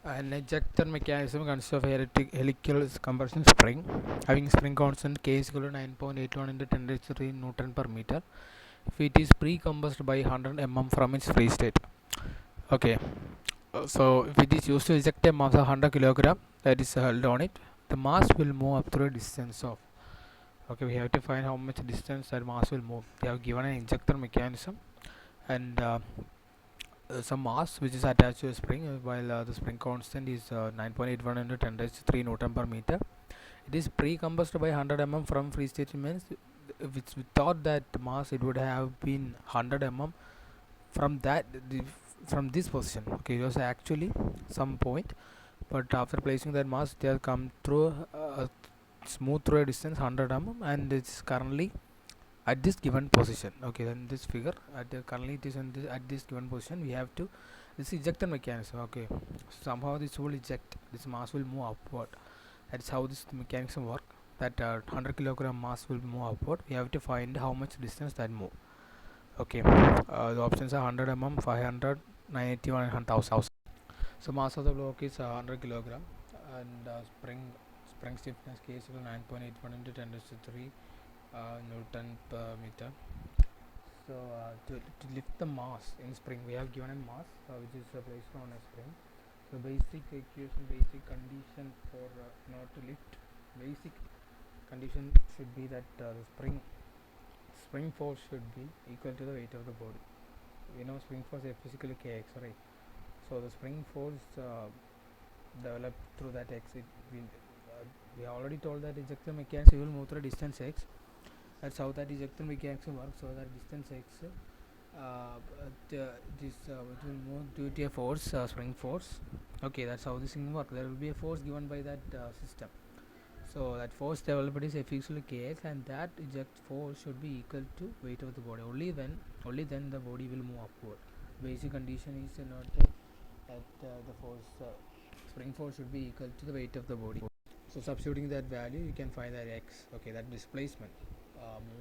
An ejector mechanism consists of a helical compression spring having spring constant K is equal to 9.81 into 10 raised to 3 Newton per meter if it is pre-combusted by 100 mm from its free state. Okay, so if it is used to eject a mass of 100 kilogram that is held on it, the mass will move up through a distance of. Okay, we have to find how much distance that mass will move. They have given an injector mechanism and some mass which is attached to a spring, while the spring constant is 9.81 into 10 raised to 3 Newton per meter. It is pre-combusted by 100 mm from free state means which we thought that mass it would have been 100 mm from that from this position. Okay, it was actually some point, but after placing that mass, they have come through smooth through a distance 100 mm, and it's currently at this given position. Okay, then this figure currently it is at this given position. We have to this ejector mechanism. Okay, somehow this will eject, this mass will move upward. That's how this mechanism work. That 100 kilogram mass will move upward. We have to find how much distance that move. Okay, the options are 100 mm, 500, 981 and 1000. So mass of the block is 100 kilogram, and spring stiffness K is equal to 9.81 into 10 raised to 3 Newton per meter. So to lift the mass in spring, we have given a mass which is placed on a spring. So basic equation, basic condition for in order to lift, basic condition should be that the spring force should be equal to the weight of the body. You know, spring force is physically kx, right? So the spring force developed through that x, we already told that ejector mechanism will move through distance x. That's how that ejector mechanism works. So that distance x, it will move due to a force, spring force. Okay, that's how this thing works. There will be a force given by that system. So that force developed is F equal to kx, and that eject force should be equal to weight of the body. Only then the body will move upward. Basic condition is not that the force, spring force should be equal to the weight of the body. So substituting that value, you can find that x. Okay, that displacement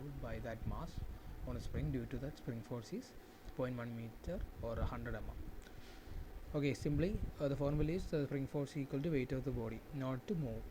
moved by that mass on a spring due to that spring force is 0.1 meter or 100 mm. Okay, simply the formula is the spring force equal to weight of the body. Not to move,